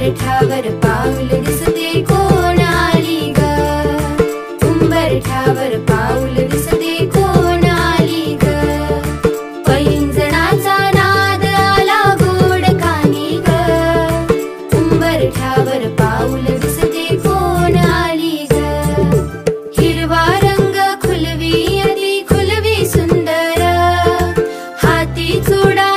उंबरठ्यावर पाऊल दिसते कोण आली ग, उंबरठ्यावर पाऊल दिसते कोण आली ग, पैंजणाचा नाद आला गोड कानी ग, उंबरठ्यावर पाऊल दिसते कोण आली ग, हिरवा रंग खुलवी अति खुलवी सुंदर, हाती चुडा